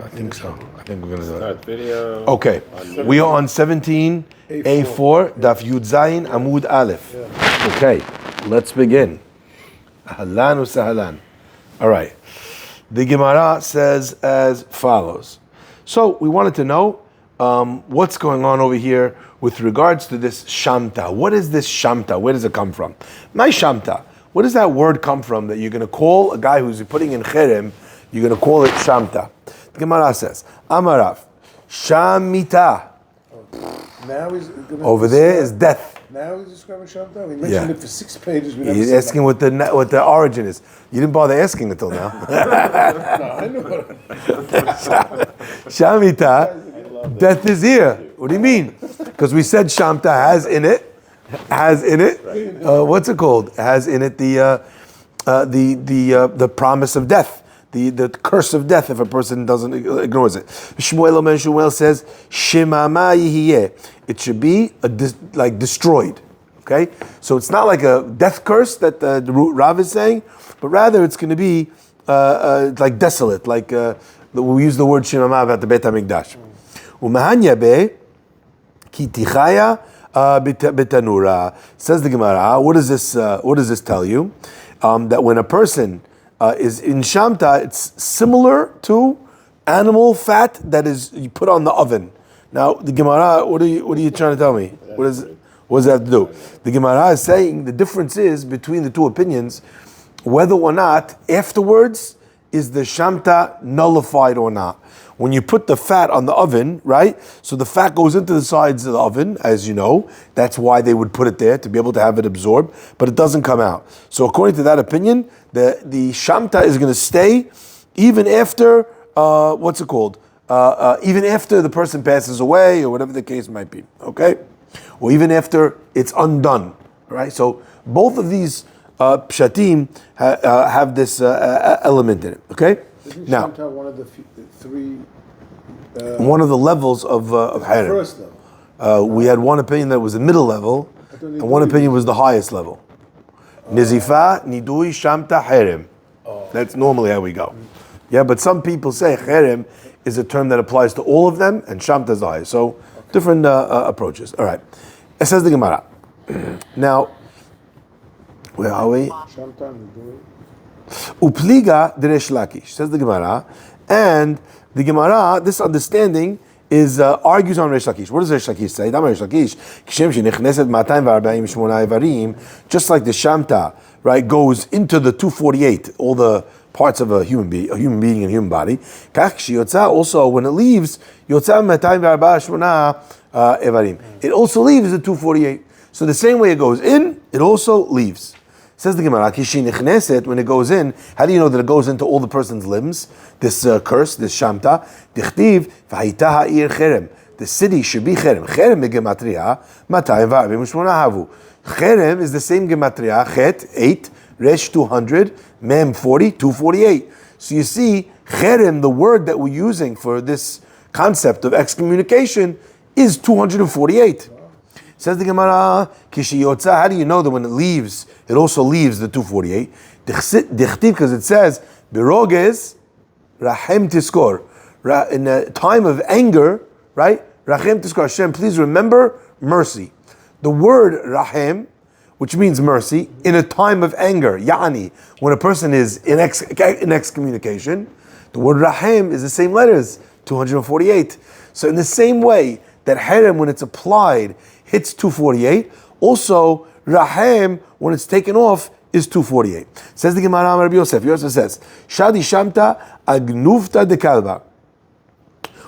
I think so. I think we're gonna do it. Start video. Okay, we are on 17A4, Daf Yud Zayin Amud Aleph. Okay, let's begin. Ahlan u'sahlan. All right. The Gemara says as follows. So we wanted to know what's going on over here with regards to this shamta. What is this shamta? Where does it come from? My shamta. Where does that word come from that you're going to call a guy who's putting in cherem, you're going to call it shamta? The Gemara says, Amarav, shamita. Now he's Over there is death. Now he's describing Shamta? We mentioned it for 6 pages. He's asking what the origin is. You didn't bother asking until now. No, I know what Shamita, death is here. What do you mean? Because we said Shamta has in it, what's it called? Has in it the promise of death. The curse of death if a person ignores it. Shmuel says, Shemama yihiyeh. It should be like destroyed. Okay? So it's not like a death curse that the Rav is saying, but rather it's going to be like desolate, like we use the word Shemama about the Beit HaMikdash. Umahanya be ki tichaya betanura. Says the Gemara, what does this tell you? That when a person is in Shamta, it's similar to animal fat that is you put on the oven. Now the Gemara, what are you trying to tell me? What does that have to do? The Gemara is saying the difference is between the two opinions, whether or not afterwards is the Shamta nullified or not. When you put the fat on the oven, right? So the fat goes into the sides of the oven, as you know. That's why they would put it there, to be able to have it absorb, but it doesn't come out. So according to that opinion, the Shamta is going to stay even after, even after the person passes away, or whatever the case might be, okay? Or even after it's undone, right? So both of these pshatim have this element in it, okay? Isn't Now, Shamta one of the three... one of the levels of harem. First level. We had one opinion that was the middle level, and one opinion was the highest level. Nizifa, nidui, shamta, harem. That's normally how we go. Yeah, but some people say harem is a term that applies to all of them, and shamta is the highest. So, different approaches. All right. It says the Gemara. Now, where are we? Shamta, Nidui. Upliga d'Resh Lakish, says the Gemara, and the Gemara, this understanding is argues on Resh Lakish. What does Resh Lakish say? Resh Lakish, just like the Shamta, right, goes into the 248, all the parts of a human being and human body. Also, when it leaves, it also leaves the 248. So the same way it goes in, it also leaves. Says the Gemara, when it goes in, how do you know that it goes into all the person's limbs? This curse, this shamta. The city should be cherem. Cherem gematria, 248 havu. Cherem is the same gematria, chet, 8, resh, 200, mem, 40, 248. So you see, cherem, the word that we're using for this concept of excommunication, is 248. Says the Gemara, how do you know that when it leaves, it also leaves the 248? Because it says, Biroges, Rahem Tiskor. In a time of anger, right? Rahem Tiskor, Hashem, please remember mercy. The word Rahem, which means mercy, in a time of anger, Ya'ani, when a person is in excommunication, the word Rahem is the same letters, 248. So in the same way that Harem, when it's applied, hits 248. Also, Rahem, when it's taken off, is 248. Says the Gemara Rabbi Yosef. Yosef says, Shadi Shamta Agnuvta de Kalba.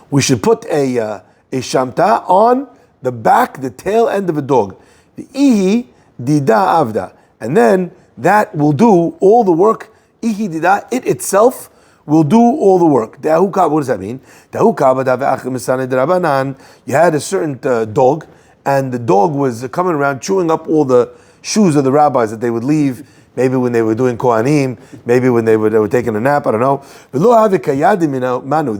We should put a Shamta on the back, the tail end of a dog. The Ihi Dida Avda. And then that will do all the work. Ihi Dida, it itself will do all the work. What does that mean? You had a certain dog, and the dog was coming around chewing up all the shoes of the rabbis that they would leave, maybe when they were doing Kohanim, maybe when they were taking a nap, I don't know. They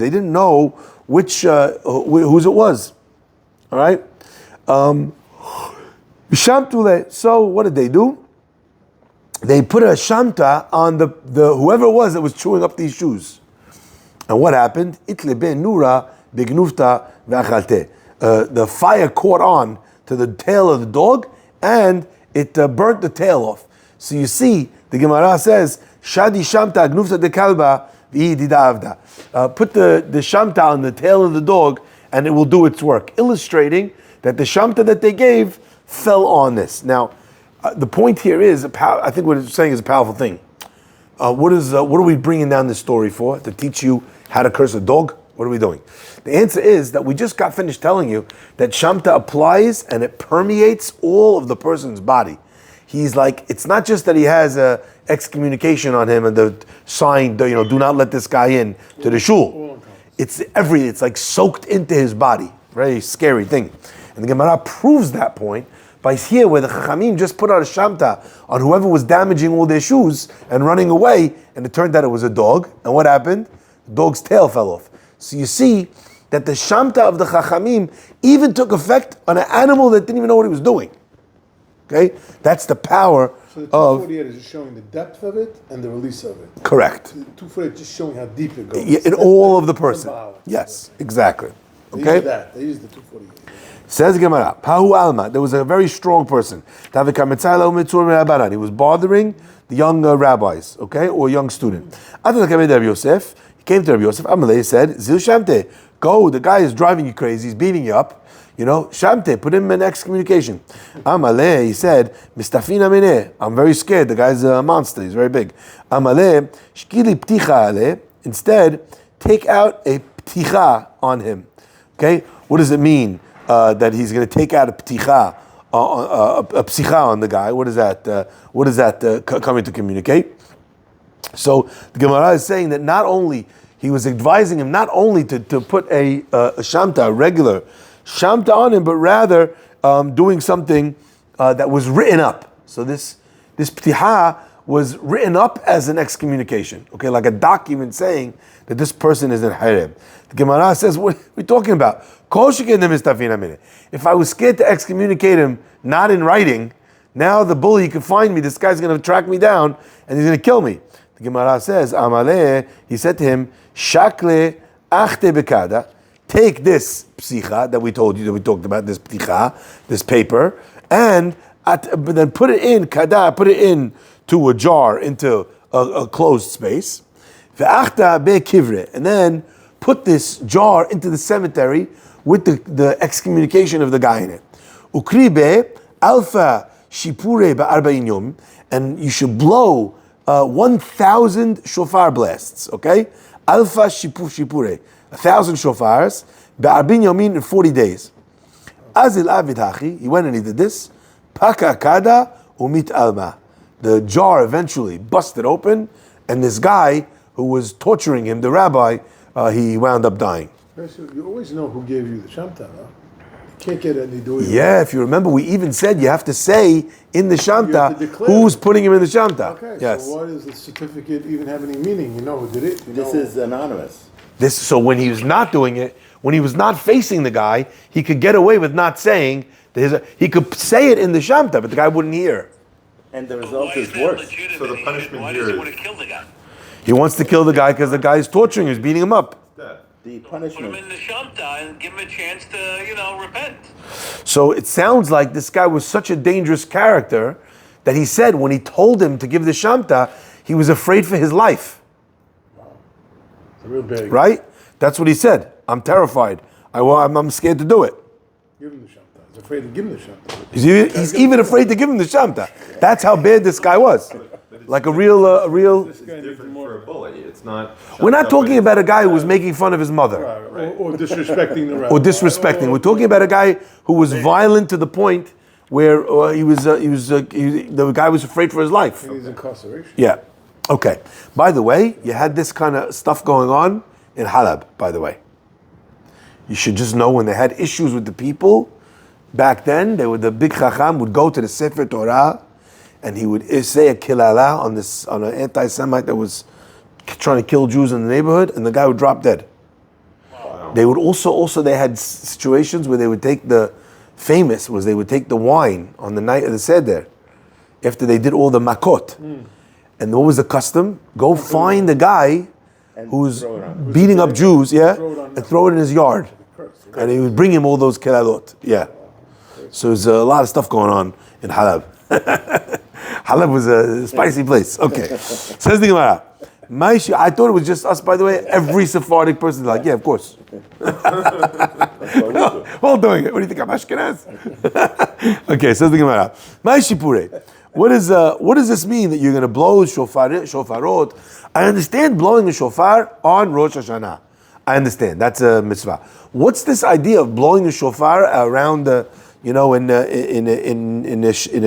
didn't know whose it was. All right? So what did they do? They put a shamta on the whoever it was that was chewing up these shoes. And what happened? Itlebe nura begnufta ve'achalte. The fire caught on to the tail of the dog, and it burnt the tail off. So you see, the Gemara says, Shadi shamta gnufta de kalba v'idida avda. Put the shamta on the tail of the dog, and it will do its work, illustrating that the shamta that they gave fell on this. Now, the point here is, I think what it's saying is a powerful thing. What are we bringing down this story for? To teach you how to curse a dog? What are we doing? The answer is that we just got finished telling you that Shamta applies and it permeates all of the person's body. He's like, it's not just that he has a excommunication on him and the sign, do not let this guy in to the shul. It's everything. It's like soaked into his body. Very scary thing. And the Gemara proves that point by here where the Chachamim just put out a Shamta on whoever was damaging all their shoes and running away, and it turned out it was a dog. And what happened? The dog's tail fell off. So you see that the Shamta of the Chachamim even took effect on an animal that didn't even know what he was doing. Okay? That's the power So the of... 248 is just showing the depth of it and the release of it. Correct. The 248 is just showing how deep it goes. In all of the person. Yes, exactly. They Okay? use that. They use the 248. Says Gemara, Pahu Alma, there was a very strong person. He was bothering the young rabbis, okay, or young student. He came to Rabbi Yosef. Amalei said, Zil Shamte, go, the guy is driving you crazy, he's beating you up. Shamte, put him in excommunication. Amalei, he said, Mistafina mineh, I'm very scared, the guy's a monster, he's very big. Amalei, shkili pticha ale, instead, take out a pticha on him. Okay, what does it mean? That he's going to take out a pticha, a psicha on the guy. What is that coming to communicate? So the Gemara is saying that not only he was advising him not only to put a shamta, a regular shamta on him, but rather doing something that was written up. So this pticha was written up as an excommunication. Okay, like a document saying that this person is in harem. The Gemara says, what are we talking about? If I was scared to excommunicate him, not in writing, now the bully can find me, this guy's going to track me down, and he's going to kill me. The Gemara says, Amaleh, he said to him, Shakle achte bekada, take this psicha that we told you, that we talked about, this pticha, this paper, and then put it in, kada, put it in to a jar, into a closed space, ve'achta be'kivre, and then put this jar into the cemetery with the excommunication of the guy in it. Ukribe alfa shipure ba'arba'in yom, and you should blow 1,000 shofar blasts. Okay, alfa shipure, 1,000 shofars ba'arba'in yomin in 40 days. Azil avid hachi, he went and he did this. Paka kada umit alma. The jar eventually busted open, and this guy who was torturing him, the rabbi, he wound up dying. You always know who gave you the shamta, huh? You can't get any do it. Yeah, if you remember, we even said you have to say in the shamta who's putting him in the shamta. Okay, yes. So why does the certificate even have any meaning? You know who did it? This is anonymous. So when he was not doing it, when he was not facing the guy, he could get away with not saying that he could say it in the shamta, but the guy wouldn't hear. And the result is worse. So the punishment here is... Why does he want to kill the guy? He wants to kill the guy because the guy is torturing him, he's beating him up. The Put punishment. him in the shamta and give him a chance to, repent. So it sounds like this guy was such a dangerous character that he said when he told him to give the shamta, he was afraid for his life. It's a real bad. Right? That's what he said. I'm terrified. I'm scared to do it. Give him the shamta. He's afraid to give him the shamta. He's even afraid to give him the shamta. That's how bad this guy was. Like a real. This guy needs Different more. for a bully. It's not. We're not talking about a guy who was making fun of his mother Or disrespecting the rabbi. or disrespecting. We're talking about a guy who was violent to the point where the guy was afraid for his life. He's incarceration. Yeah. Okay. By the way, you had this kind of stuff going on in Halab. By the way, you should just know when they had issues with the people back then, the big Chacham would go to the Sefer Torah, and he would say a kilala on an anti-Semite that was trying to kill Jews in the neighborhood, and the guy would drop dead. Wow. They would also they had situations where they would take the wine on the night of the Seder, after they did all the makot. And what was the custom? Go find the guy And who's throw it on. beating up Jews, yeah, Throw it on and them. throw it in his yard. And he would bring him all those kelalot. Yeah. So there's a lot of stuff going on in Halab. Halab was a spicy place. Okay. Says the Gemara. I thought it was just us, by the way. Every Sephardic person is like, yeah, of course. We're all doing it. What do you think, I'm Ashkenaz? Okay, says the Gemara. What does this mean that you're going to blow shofarot? I understand blowing the shofar on Rosh Hashanah. I understand. That's a mitzvah. What's this idea of blowing the shofar around the, in a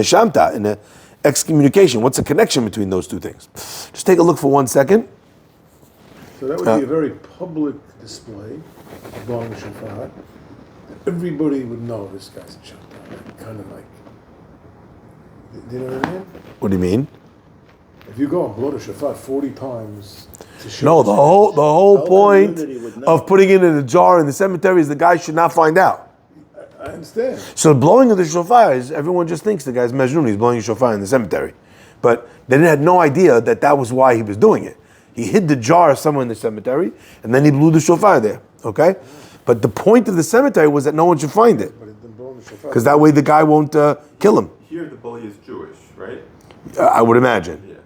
shamta, in a excommunication? What's the connection between those two things? Just take a look for 1 second. So that would be a very public display of blowing the shofar. Everybody would know this guy's a shofar. Kind of like, do you know what I mean? What do you mean? If you go and blow the shofar 40 times to show No, the whole point community would know. of putting it in a jar in the cemetery is the guy should not find out. I understand. So blowing of the shofar is, everyone just thinks the guy's Mejnun, he's blowing a shofar in the cemetery. But they had no idea that was why he was doing it. He hid the jar somewhere in the cemetery, and then he blew the shofar there, okay? But the point of the cemetery was that no one should find it, But it didn't blow the shofar. because that way the guy won't kill him, Here the bully is Jewish, right? I would imagine. Yeah.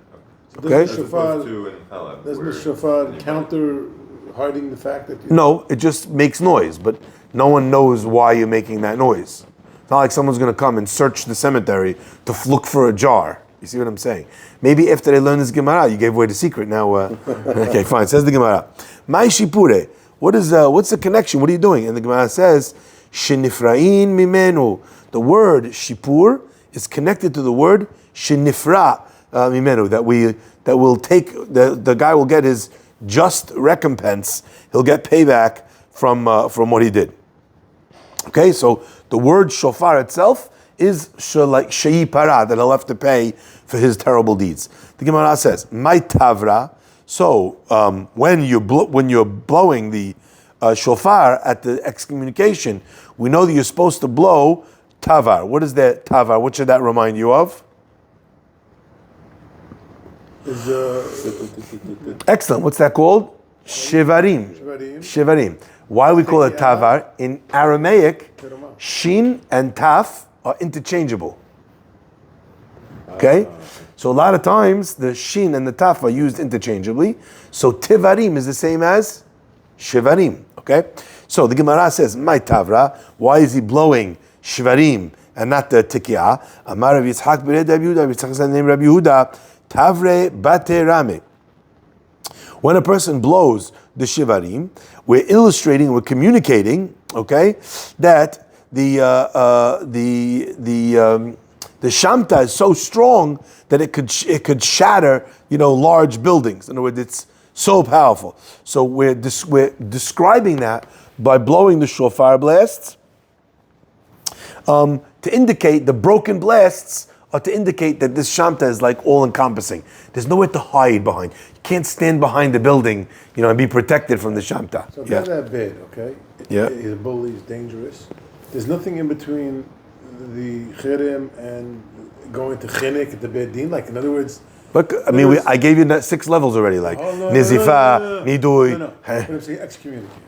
Okay? As opposed to in Halab. Doesn't where the shofar anybody- counter hiding the fact that you... No, it just makes noise, but no one knows why you're making that noise. It's not like someone's going to come and search the cemetery to look for a jar. You see what I'm saying? Maybe after they learn this Gemara, you gave away the secret. Now, okay, fine. Says the Gemara. Mai shipure. What's the connection? What are you doing? And the Gemara says, shenifra'in mimenu. The word shipur is connected to the word shenifra mimenu. That will take, the guy will get his just recompense. He'll get payback from what he did. Okay, so the word shofar itself is like shei para, that he'll have to pay for his terrible deeds. The Gemara says, "My tavra." So when you're blowing the shofar at the excommunication, we know that you're supposed to blow tavar. What is that tavar? What should that remind you of? Excellent. What's that called? Shivarim. Shivarim. Why we call it tavar? In Aramaic, shin and taf are interchangeable. Okay? So a lot of times the shin and the taf are used interchangeably. So tivarim is the same as shivarim. Okay? So the Gemara says, my tavra, why is he blowing shivarim and not the tikiyah? Amar Rav Yitzchak b'nei Rabbi Yehuda, Rav Yitzchak said the name Rabbi Yehuda, tavre bate rame. When a person blows the shivarim, we're illustrating, we're communicating, okay, that the shamta is so strong that it could shatter, large buildings. In other words, it's so powerful. So we're describing that by blowing the shofar blasts to indicate the broken blasts are to indicate that this shamta is like all-encompassing. There's nowhere to hide behind. You can't stand behind the building, and be protected from the shamta. So if you're that bad, okay? Yeah. He's a bully, he's dangerous. There's nothing in between the cherem and going to chinik at the beit din. Like, in other words... Look, I gave you 6 levels already, like nizifa, nidui. No. But I'm saying excommunicate.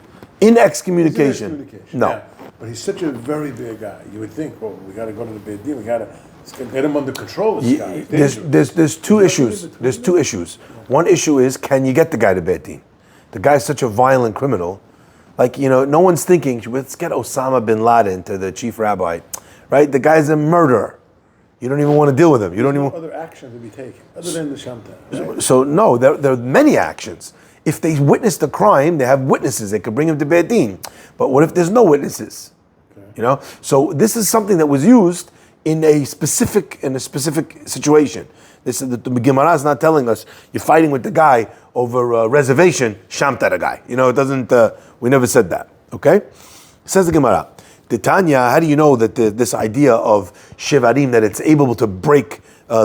In excommunication. No. Yeah. But he's such a very big guy. You would think, well, we got to go to the beit din. We got to get him under control. This guy. There's two issues. There's 2 issues. One issue is, can you get the guy to beit din? The guy's such a violent criminal. Like, no one's thinking, let's get Osama bin Laden to the chief rabbi, right? The guy's a murderer. You don't even want to deal with him. You don't even. Other actions to be taken other than the shamta. Right? So no, there are many actions. If they witnessed the crime, they have witnesses. They could bring him to beit din. But what if there's no witnesses? Okay. So this is something that was used in a specific situation. This is the Gemara is not telling us you're fighting with the guy over a reservation. Shamta the guy. It doesn't. We never said that. Okay. Says the Gemara. Titania, how do you know that this idea of shivarim, that it's able to break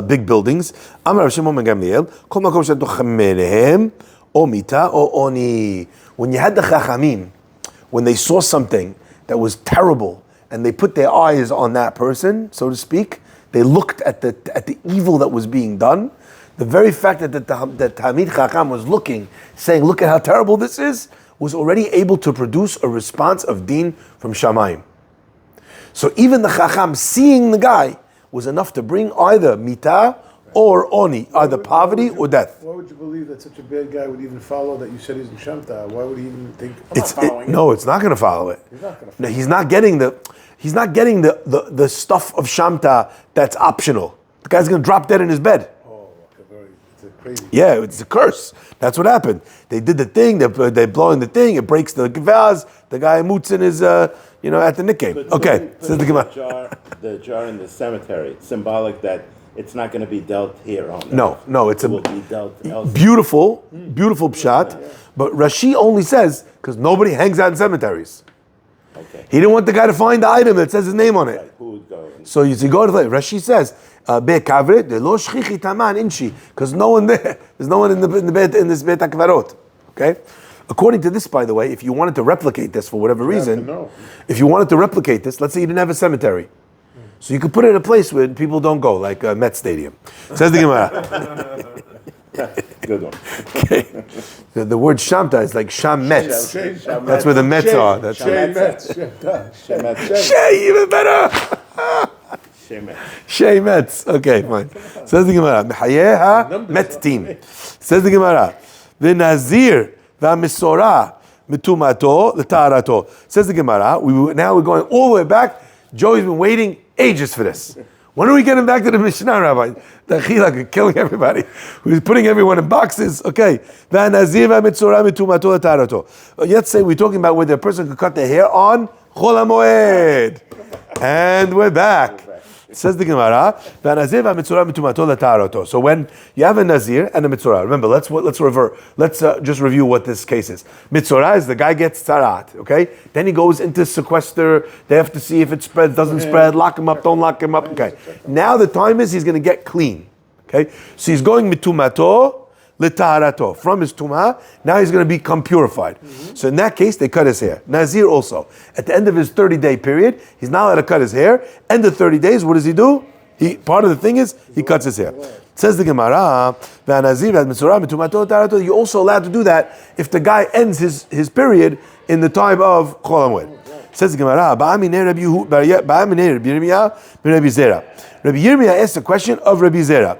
big buildings? Amar Rav Shimon ben Gamliel, kol makom she'atu chamerehem, o mita o oni. When you had the chachamim, when they saw something that was terrible, and they put their eyes on that person, so to speak, they looked at the evil that was being done. The very fact that that Talmid Chacham was looking, saying, look at how terrible this is, was already able to produce a response of din from Shamayim. So even the Chacham seeing the guy was enough to bring either mitah or oni, either poverty or death. Why would you believe that such a bad guy would even follow that you said he's in Shamta? Why would he even think, No, it's not going to follow it. He's not going to No, he's not getting the stuff of Shamta that's optional. The guy's going to drop dead in his bed. It's a crazy. Yeah, it's a curse. That's what happened. They did the thing, they're blowing the thing, it breaks the vase, the guy moots in his, at the nickname. Okay, says the Gemara. The jar in the cemetery, symbolic that it's not going to be dealt here on. No, it's it will be dealt elsewhere. beautiful pshat, but Rashi only says, because nobody hangs out in cemeteries. Okay. He didn't want the guy to find the item that says his name on it. Right, who would go? So you go to the Rashi says, "Be'kavret de lo shchichi taman inshi," because no one there. There's no one in this beit hakvarot. Okay. According to this, by the way, if you wanted to replicate this for whatever reason, if you wanted to replicate this, let's say you didn't have a cemetery, so you could put it in a place where people don't go, like Met Stadium. Says the Gemara. Good one. Okay. The word Shamta is like Sham Metz. That's where the Mets are. That's Shay, even better. Shay Metz. Okay, fine. Says the Gemara. Mehayeha Met team. Says the Gemara. The Nazir, the Misora, Mitumato, the Tarato. Says the Gemara. Now we're going all the way back. Joey's been waiting ages for this. When are we getting back to the Mishnah, Rabbi? The Chilak killing everybody. He's putting everyone in boxes. Okay. Let's say we're talking about whether a person could cut their hair on Chol HaMoed. And we're back. Says the Gemara, so when you have a Nazir and a Mitzorah, remember, let's just review what this case is. Mitzorah is the guy gets tzarat, okay? Then he goes into sequester, they have to see if it spreads, doesn't spread, lock him up, don't lock him up, okay? Now the time is he's going to get clean, okay? So he's going mitumato, Litaharato. From his tumah, now he's going to become purified. So in that case, they cut his hair. Nazir also. At the end of his 30-day period, he's not allowed to cut his hair. End of 30 days, what does he do? Part of the thing is, he cuts his hair. Says the Gemara, you're also allowed to do that if the guy ends his period in the time of Chol HaMoed. Says the Gemara, Rabbi Yirmiyah asked the question of Rabbi Zera.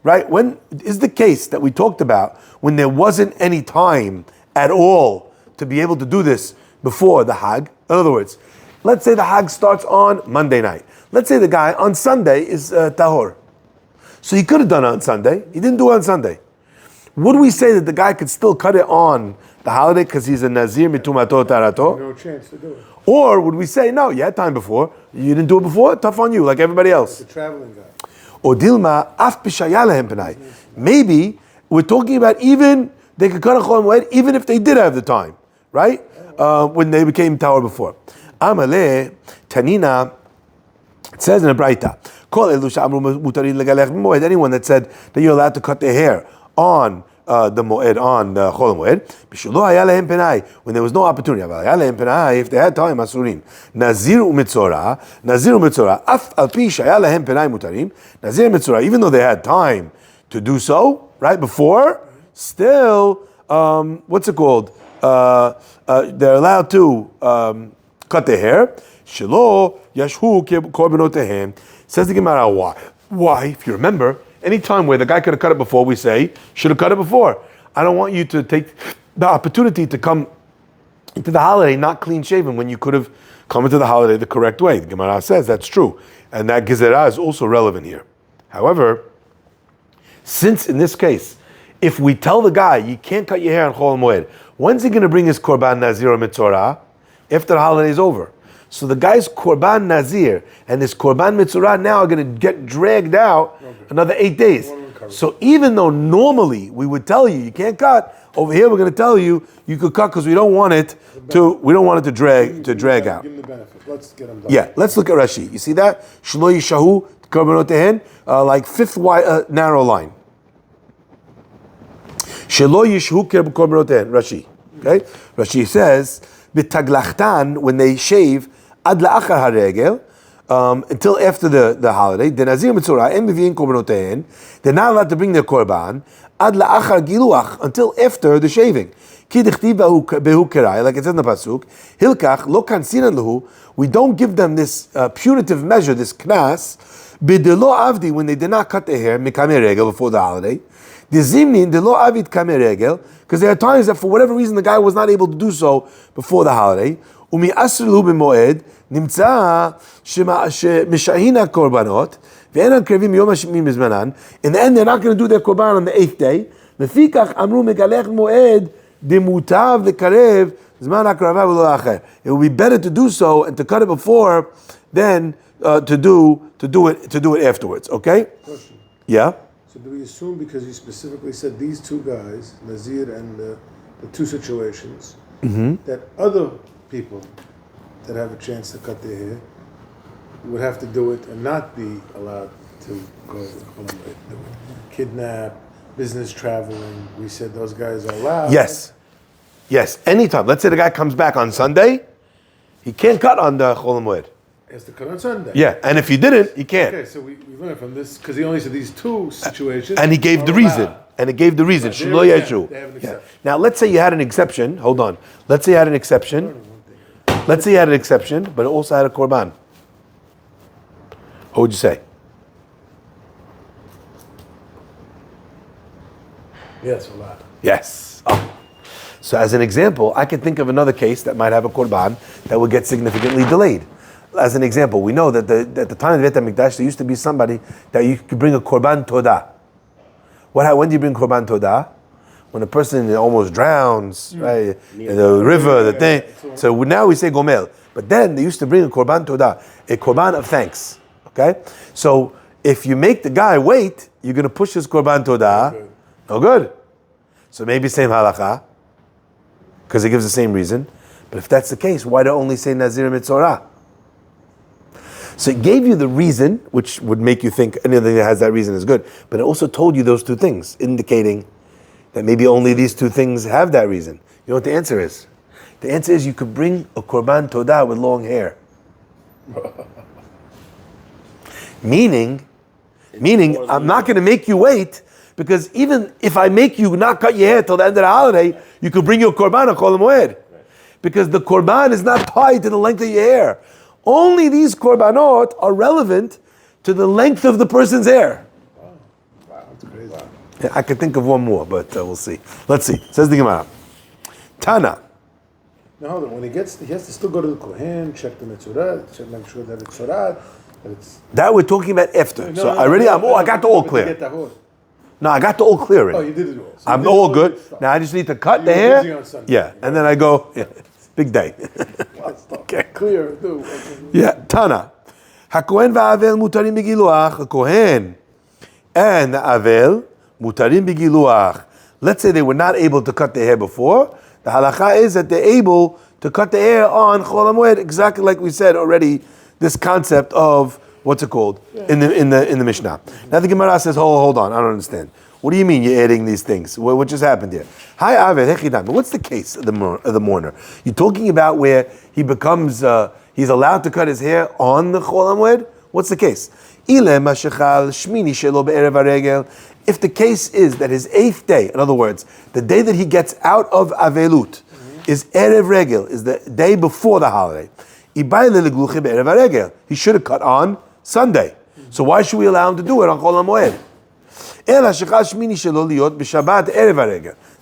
Right? When is the case that we talked about when there wasn't any time at all to be able to do this before the Hag? In other words, let's say the Hag starts on Monday night. Let's say the guy on Sunday is Tahor. So he could have done it on Sunday. He didn't do it on Sunday. Would we say that the guy could still cut it on the holiday because he's a Nazir mitumato tarato? No chance to do it. Or would we say, no, you had time before. You didn't do it before? Tough on you, like everybody else. The traveling guy. Or Dilma, af pishayalehem penai. Maybe we're talking about even they could cut a Chol HaMoed even if they did have the time, right? When they became tower before. Amale Tanina. It says in a Braita, anyone that said that you're allowed to cut their hair on the Moed, on the Chol HaMoed, when there was no opportunity. If they had time, Asurin. Nazir u'mitzora, af al pi shaya lehem penai mutarim, Nazir u'mitzora, even though they had time to do so, right, before, still, what's it called? They're allowed to cut their hair. Shelo yashu korbanotehen. Says the Gemara, why? Why? If you remember, any time where the guy could have cut it before, we say, should have cut it before. I don't want you to take the opportunity to come into the holiday not clean shaven when you could have come into the holiday the correct way. The Gemara says that's true. And that gezerah is also relevant here. However, since in this case, if we tell the guy, you can't cut your hair on Chol HaMoed, when's he going to bring his Korban Nazir or Mitzorah? After the holiday is over. So the guy's Korban Nazir and his Korban Mitzorah now are going to get dragged out another 8 days. So even though normally we would tell you you can't cut, over here we're going to tell you you could cut because we don't want it to drag out. Give him the benefit. Let's get him done. Yeah, let's look at Rashi. You see that? Shlo yishahu korbanotehen, like fifth narrow line. Shlo yishahu korbanotehen. Rashi. Okay? Rashi says, b'taglachtan, when they shave, ad la'achar haregel, until after the holiday. The Nazir Mitzorah, em mevi'in korbanotehen. They're not allowed to bring their korban ad la'achar giluach, until after the shaving. Ki dichtiv behu kerai, like it says in the pasuk. Hilkach lo kansinan lehu. We don't give them this punitive measure, this knas. B'delo avdi, when they did not cut their hair mikamei regel before the holiday. The zimnin delo avid kamei regel, because there are times that for whatever reason the guy was not able to do so before the holiday. Umi asr lu b'moed nimtza shemishahina korbanot ve'enan krevim yom hashemim bizmanan. In the end, they're not going to do their korban on the 8th day. Lefikach amru megalech moed demutav lekarev zman hakrava v'lo acher. It would be better to do so and to cut it before than to do it afterwards. Okay? Question. Yeah. So do we assume, because you specifically said these two guys, Nazir and the two situations, that other people that have a chance to cut their hair would have to do it and not be allowed to go kidnap, business traveling? We said those guys are allowed. Yes. Anytime. Let's say the guy comes back on Sunday, he can't cut on the Chol Hamoed. He has to cut on Sunday. Yeah, and if he didn't, he can't. Okay, so we learned from this, because he only said these two situations. And he gave the reason. Shelo Yeshu. They have an Yeah. exception. Now, let's say you had an exception. Hold on. Let's say you had an exception. But it also had a korban. What would you say? Yes, a lot. Yes. Oh. So as an example, I can think of another case that might have a korban that would get significantly delayed. As an example, we know that at the time of the Beit HaMikdash, there used to be somebody that you could bring a korban todah. When do you bring korban todah? When a person almost drowns, right? In the river, the thing. So now we say gomel. But then they used to bring a korban todah, a korban of thanks. Okay? So if you make the guy wait, you're going to push his korban todah. No good. So maybe same halakha, because it gives the same reason. But if that's the case, why do I only say Nazir Mitzorah? So it gave you the reason, which would make you think anything that has that reason is good. But it also told you those two things, indicating that maybe only these two things have that reason. You know what the answer is? The answer is you could bring a korban todah with long hair. Meaning, I'm not going to make you wait, because even if I make you not cut your hair till the end of the holiday, you could bring your korban on Chol Moed. Because the korban is not tied to the length of your hair. Only these korbanot are relevant to the length of the person's hair. Wow, that's crazy. Yeah, I could think of one more, but we'll see. Let's see. Says the Gemara. Tana. Now hold on. When he has to still go to the Kohen, check the Mitzorah, make sure that it's Sorad, that it's... That we're talking about after. I got the all clear. No, I got the all clear already. Oh, you did it all. So I'm all good. Now I just need to cut the hair. Yeah, and then I go, big day. Okay. Clear, do. Yeah, Tana. HaKohen va'avel mutarim b'giluach. HaKohen and the Avel mutarim b'giluach. Let's say they were not able to cut their hair before. The halacha is that they're able to cut the hair on Chol HaMoed, exactly like we said already, this concept of, what's it called, in the Mishnah. Now the Gemara says, hold on, I don't understand. What do you mean you're adding these things? What just happened here? Hi, Aved, Hechidam. But what's the case of the mourner? You're talking about where he becomes, he's allowed to cut his hair on the Chol HaMoed? What's the case? If the case is that his 8th day, in other words, the day that he gets out of Avelut, is Erev Regel, is the day before the holiday. He should have cut on Sunday. So why should we allow him to do it on Chol HaMoed?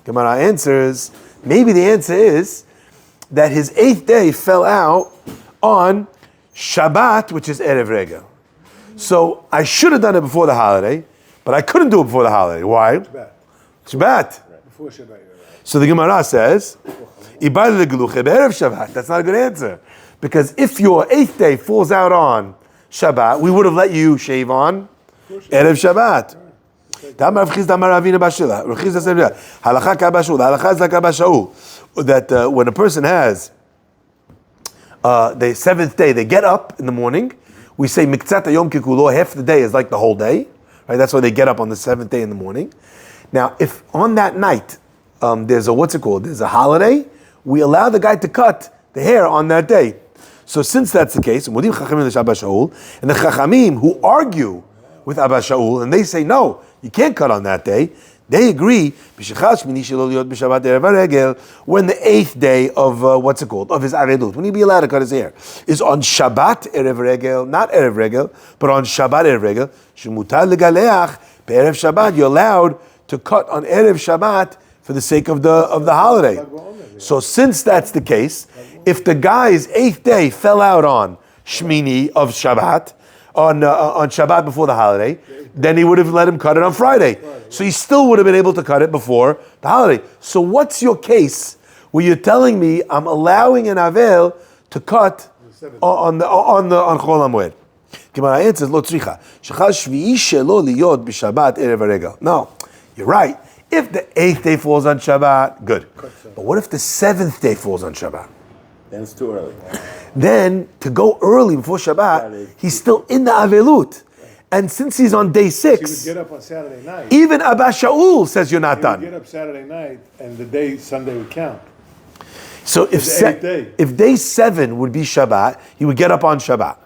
Gemara answers, maybe the answer is that his 8th day fell out on Shabbat, which is Erev Regel. So I should have done it before the holiday, but I couldn't do it before the holiday. Why? Shabbat. Before Shabbat. So the Gemara says, that's not a good answer. Because if your 8th day falls out on Shabbat, we would have let you shave on Erev Shabbat. That when a person has the 7th day, they get up in the morning, we say miktzat yom kikulo, half the day is like the whole day, right? That's why they get up on the 7th day in the morning. Now, if on that night there's a holiday, we allow the guy to cut the hair on that day. So since that's the case, and the Chachamim who argue with Abba Shaul, and they say, no, you can't cut on that day, they agree, when the 8th day of, what's it called, of his Avelut, when he'd be allowed to cut his hair, is on Shabbat Erev Regel, not Erev Regel, but on Shabbat Erev Regel, Shemutar Legaleach, Erev Shabbat, you're allowed to cut on Erev Shabbat for the sake of the holiday. So since that's the case, if the guy's 8th day fell out on Shmini of Shabbat, on Shabbat before the holiday, then he would have let him cut it on Friday. So he still would have been able to cut it before the holiday. So what's your case where you're telling me I'm allowing an Avel to cut on Chol HaMoed? Gemara answers, Lo tzricha. Shechal shvi'i shelo liyot b'Shabbat erev haregel. No, you're right. If the 8th day falls on Shabbat, good. But what if the 7th day falls on Shabbat? Then it's too early. Then, to go early before Shabbat, he's still in the Avelut. And since he's on day 6, he would get up on Saturday night. even Abba Shaul says you're not He done. would get up Saturday night, and the day Sunday would count. So if day 7 would be Shabbat, he would get up on Shabbat.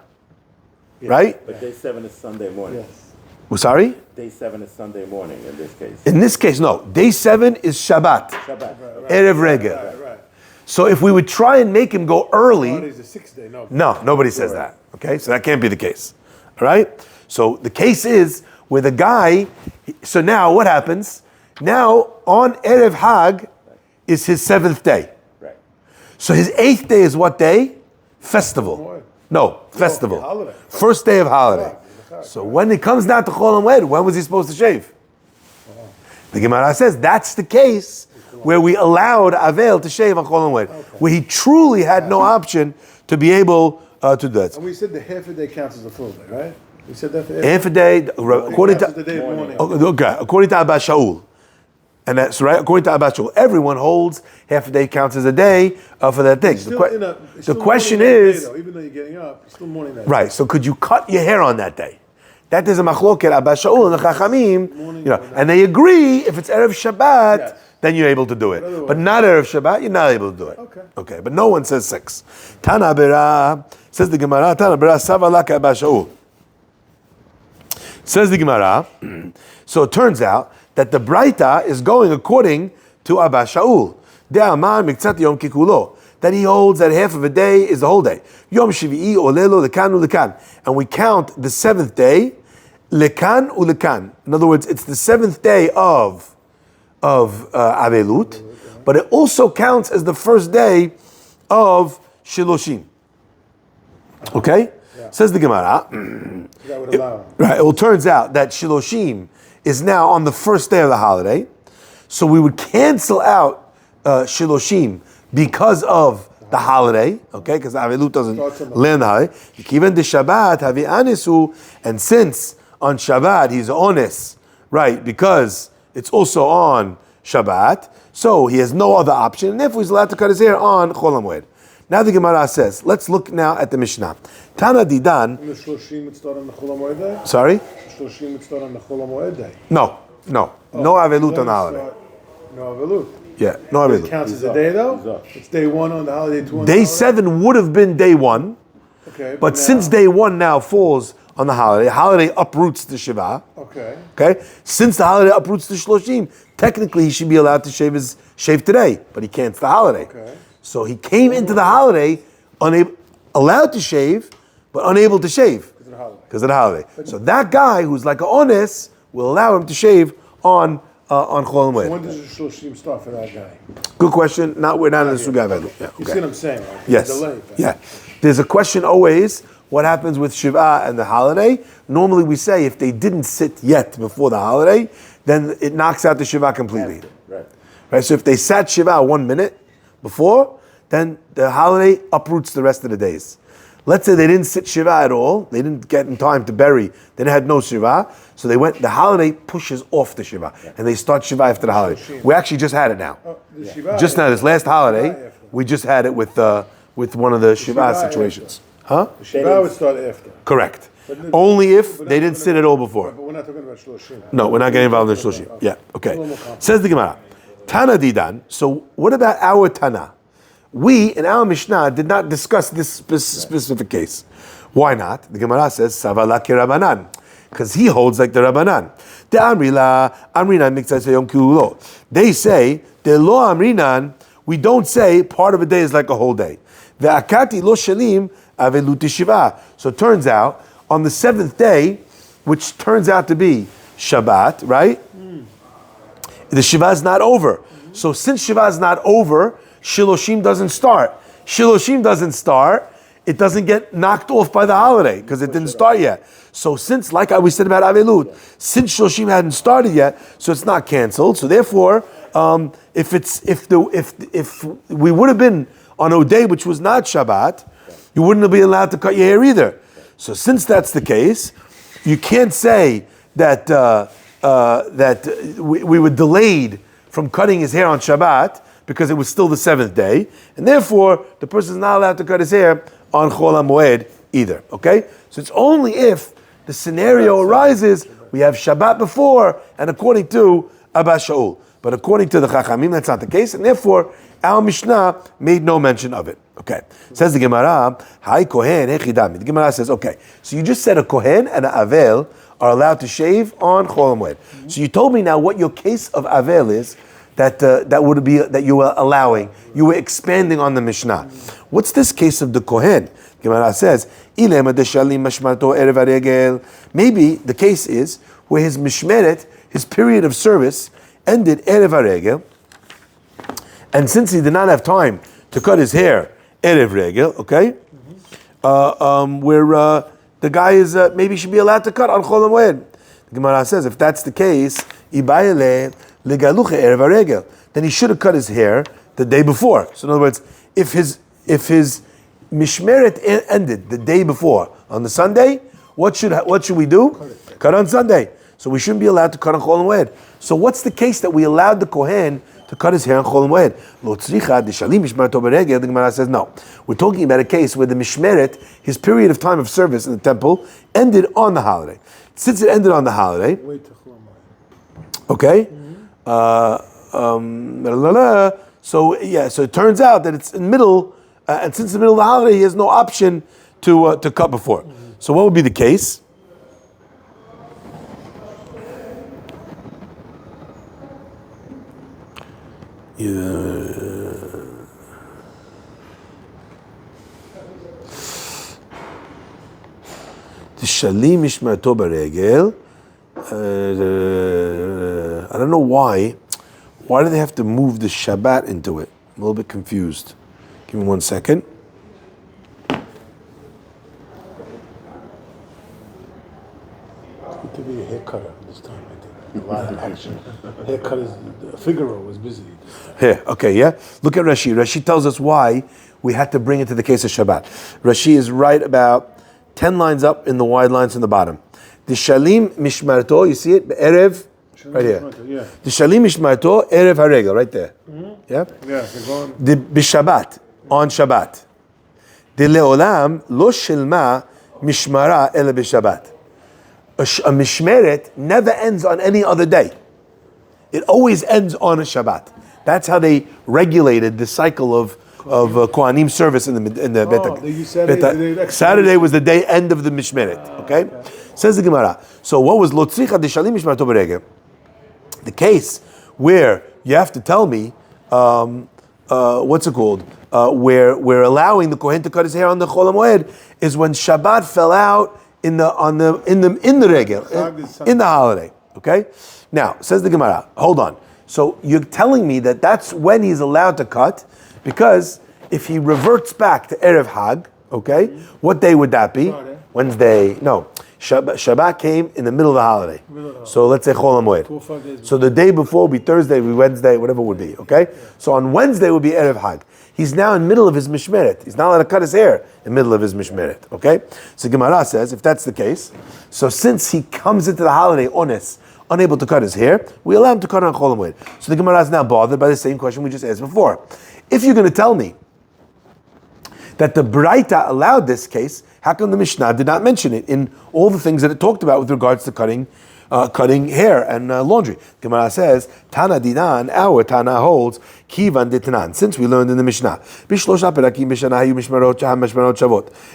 Right? But day 7 is Sunday morning. Yes. Well, sorry? Day 7 is Sunday morning in this case. In this case, no. Day 7 is Shabbat. Shabbat. Erev Regel. Right. So if we would try and make him go early, Friday's the 6th day. no, nobody says that. Okay? So that can't be the case. All right? So the case is where the guy, so now what happens? Now on Erev Hag is his 7th day. Right. So his 8th day is what day? Festival. No, festival. holiday. First day of holiday. So when it comes down to Chol HaMoed, when was he supposed to shave? The Gemara says that's the case where we allowed Avel to shave on Chol HaMoed, where he truly had no option to be able to do that. And we said the half a day counts as a full day, right? We said that for Half a day, according Counts as the to day of morning. okay, according to Abba Shaul, and that's right. According to Abba Shaul, everyone holds half a day counts as a day for that thing. It's The still question morning that is, day, though. Even though you're getting up, it's still morning that right? So could you cut your hair on that day? That is a machloket Abba Shaul and the Chachamim, and they agree if it's erev Shabbat, Yes. then you're able to do it. But not erev Shabbat, you're not able to do it. Okay. But no one says 6. Tana Bera says the Gemara. Tana Bera Savalaka Abba Shaul. Says the Gemara. So it turns out that the Braita is going according to Abba Shaul. De'amar miktzat yom kikulo. That he holds that half of a day is the whole day. Yom Shivi'i olelo lekan ulekan. And we count the 7th day, lekan ulekan. In other words, it's the 7th day of Avelut, but it also counts as the first day of Shiloshim. Okay? Says the Gemara. That would allow. Right. Well, it turns out that Shiloshim is now on the first day of the holiday, so we would cancel out Shiloshim because of the holiday, okay? Because Avelut doesn't land the holiday. Even the Shabbat, Havi Anisu, and since on Shabbat he's honest, right? Because it's also on Shabbat, so he has no other option, and therefore he's allowed to cut his hair on Chol HaMoed. Now the Gemara says, let's look now at the Mishnah. Tana Didan. And the Shloshim would start on the Chol HaMoed day? Sorry? The Shloshim would start on the Chol HaMoed day. No Avelut on the holiday. No Avelut. Yeah, no It Avelut. counts as a day though? It's day 1 on the holiday, 2 on the Day holiday? 7 would have been day 1, Okay. but now- since day 1 now falls on the holiday uproots the Shiva. Okay. Okay? Since the holiday uproots the Shloshim, technically he should be allowed to shave today, but he can't. It's the holiday. Okay. So he came into the holiday allowed to shave, but unable to shave because of the holiday. So that guy who's like an honest will allow him to shave on Chol HaMoed. When does the Shloshim start for that guy? Good question. We're not in the Sugya Velu. Yeah, You see what I'm saying? Right? Yes. Delay. Yeah. There's a question always, what happens with Shiva and the holiday? Normally we say if they didn't sit yet before the holiday, then it knocks out the Shiva completely. Right? So if they sat Shiva 1 minute before, then the holiday uproots the rest of the days. Let's say they didn't sit Shiva at all, they didn't get in time to bury, they had no Shiva, so the holiday pushes off the Shiva, and they start Shiva after the holiday. We actually just had it now. The Shiva Just now, this last holiday, after. we just had it with one of the Shiva situations. Huh? The Shiva would start after. Correct. Only if they didn't sit at all before. But we're not talking about Shloshim. No, we're not getting involved in Shloshim. Yeah, okay. Says the Gemara. Tana Didan. So what about our Tana? We, in our Mishnah, did not discuss this specific case. Why not? The Gemara says, Savala ki Rabbanan. Because he holds like the Rabbanan. De Amrila, Amrinan miktzah yom kilulo. They say, De lo Amrinan, we don't say part of a day is like a whole day. Ve'akati lo shalim avelut shiva. So it turns out, on the seventh day, which turns out to be Shabbat, right? The Shiva is not over. So since Shiva is not over, Shiloshim doesn't start. Shiloshim doesn't start, it doesn't get knocked off by the holiday because it didn't start yet. So since, like we said about Avelut, since Shiloshim hadn't started yet, so it's not canceled. So therefore, if we would have been on a day which was not Shabbat, you wouldn't be allowed to cut your hair either. So since that's the case, you can't say that we were delayed from cutting his hair on Shabbat because it was still the seventh day, and therefore the person is not allowed to cut his hair on Chol HaMoed either. Okay, so it's only if the scenario arises we have Shabbat before, and according to Abba Shaul, but according to the Chachamim that's not the case, and therefore our Mishnah made no mention of it. Okay, says the Gemara, Hai Kohen Echidami. The Gemara says, okay, so you just said a Kohen and an Avel are allowed to shave on Chol HaMoed. So you told me now what your case of Avel is. That would be that you were allowing, you were expanding on the Mishnah. What's this case of the Kohen? Gemara says, maybe the case is where his mishmeret, his period of service, ended erev haregel, and since he did not have time to cut his hair erev regel, okay, where the guy is maybe should be allowed to cut on Chol HaMoed. The Gemara says, if that's the case, then he should have cut his hair the day before. So in other words, if his mishmeret ended the day before on the Sunday, what should we do? Cut on Sunday. So we shouldn't be allowed to cut on Chol HaMoed. So what's the case that we allowed the Kohen to cut his hair on Chol HaMoed? The Gemara says no. We're talking about a case where the mishmeret, his period of time of service in the temple, ended on the holiday. Since it ended on the holiday, okay. So it turns out that it's in the middle, and since the middle of the holiday, he has no option to cut before. So what would be the case? Tishalim mishmarto baregel. I don't know why. Why do they have to move the Shabbat into it? I'm a little bit confused. Give me 1 second. To be a haircutter this time, I think. A lot of action. Haircutters, Figaro was busy. Here, okay, yeah? Look at Rashi. Rashi tells us why we had to bring it to the case of Shabbat. Rashi is right about 10 lines up in the wide lines in the bottom. The Shalim Mishmarto, you see it? Erev, right here. Yeah. The Shalim Mishmarto, Erev Haregel, right there. Yeah? Yeah, they're going. The Bishabbat, on Shabbat. The Leolam, Lo Shilma Mishmara Ele Bishabbat. A Mishmeret never ends on any other day. It always ends on a Shabbat. That's how they regulated the cycle of Kohanim service in the Bet. Saturday was the day end of the Mishmeret. Okay? Says the Gemara. So what was Lotzricha de Shalim Mishmarto Beregel? The case where you have to tell me what's it called? Where we're allowing the Kohen to cut his hair on the Chol HaMoed is when Shabbat fell out in the regel, in the holiday. Okay? Now, says the Gemara, hold on. So you're telling me that that's when he's allowed to cut, because if he reverts back to Erev Hag, okay, what day would that be? Friday. Wednesday. No. Shabbat came in the middle of the holiday. So let's say Chol HaMoed. So the day before would be Thursday, would be Wednesday, whatever it would be, okay? So on Wednesday would be Erev Hag. He's now in the middle of his Mishmeret. He's not allowed to cut his hair in the middle of his Mishmeret, okay? So Gemara says, if that's the case, so since he comes into the holiday honest, unable to cut his hair, we allow him to cut on Chol HaMoed. So the Gemara is now bothered by the same question we just asked before. If you're going to tell me that the Braita allowed this case, how come the Mishnah did not mention it in all the things that it talked about with regards to cutting cutting hair and laundry. Gemara says, Tana dinan, our Tana holds, kivan ditanan, since we learned in the Mishnah.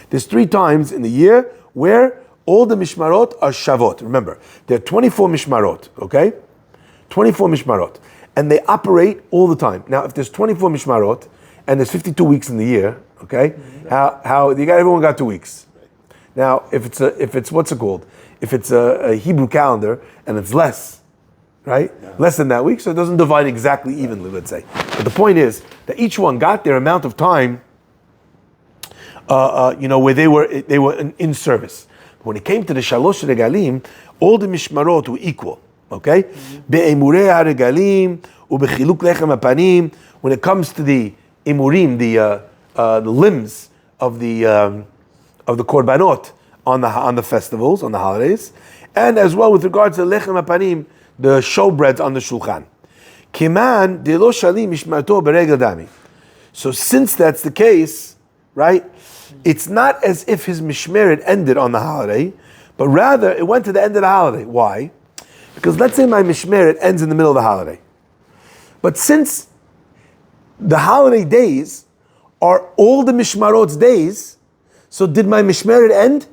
There's 3 times in the year where all the mishmarot are shavot. Remember, there are 24 mishmarot, okay? 24 mishmarot. And they operate all the time. Now, if there's 24 mishmarot, and there's 52 weeks in the year, okay? How everyone got 2 weeks. Now, if it's what's it called? If it's a Hebrew calendar and it's less, right? Yeah. Less than that week, so it doesn't divide exactly evenly, let's say. But the point is that each one got their amount of time, where they were in service. When it came to the Shalosh Regalim, all the mishmarot were equal, okay? Be'emurei haregalim ubechiluk lechem hapanim. When it comes to the emurim, the limbs of the korbanot on the festivals, on the holidays, and as well with regards to lechem hapanim, the showbreads on the shulchan. Kiman de lo shalim mishmarto beregel dami. So since that's the case, right, it's not as if his mishmeret ended on the holiday, but rather it went to the end of the holiday. Why? Because let's say my mishmeret ends in the middle of the holiday. But since the holiday days are all the mishmarot's days, so did my mishmeret end?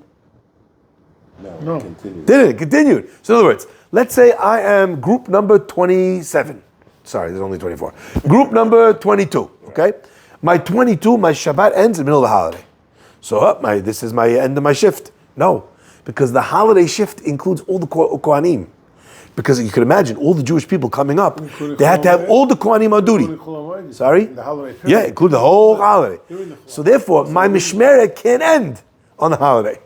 No. It continued. Did it? Continued. So in other words, let's say I am group number 27. Sorry, there's only 24. Group number 22, okay? My 22, my Shabbat ends in the middle of the holiday. So this is my end of my shift. No, because the holiday shift includes all the Kohanim. Because you can imagine all the Jewish people coming up, they had to have all the Kohanim on duty. Sorry? The holiday. Yeah, include the whole holiday. So therefore, my Mishmeret can't end on the holiday.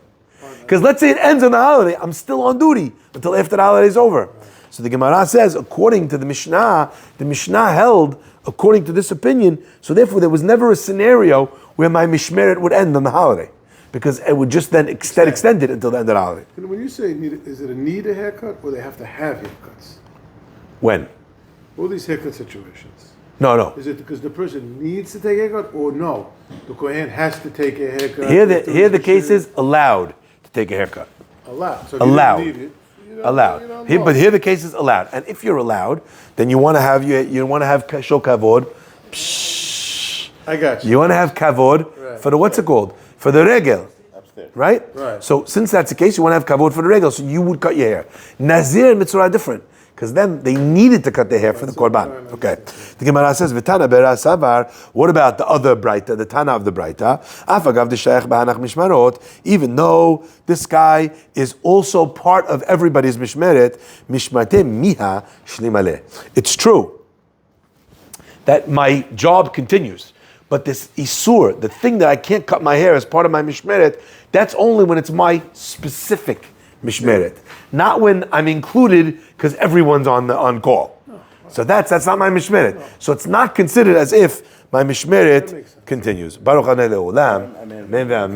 Because let's say it ends on the holiday, I'm still on duty until after the holiday is over. So the Gemara says, according to the Mishnah held, according to this opinion, so therefore there was never a scenario where my Mishmeret would end on the holiday. Because it would just then extend it until the end of the holiday. And when you say is it a haircut or they have to have haircuts? When? All these haircut situations. No. Is it because the person needs to take a haircut or no? The Kohen has to take a haircut. Here the case is allowed to take a haircut. Allowed. So allowed. You need it, allowed. But here the case is allowed. And if you're allowed, then you want to have show kavod. I got you. You want to have kavod for the what's it called? For the regel. Upstairs. Right? So since that's the case, you want to have kavod for the regel, so you would cut your hair. Nazir and mitzvah are different. Because then they needed to cut their hair for the korban. Okay. The Gemara says, "V'tana bera savar." What about the other Braita, the Tana of the Braita? Afagav d'shayach b'hanach mishmarot. Even though this guy is also part of everybody's mishmeret, mishmate miha shlimale. It's true that my job continues, but this isur, the thing that I can't cut my hair as part of my mishmeret, that's only when it's my specific mishmeret, not when I'm included because everyone's on call. So that's not my mishmeret. So it's not considered as if my mishmeret continues. Baruch Adonai Le'olam. Amen.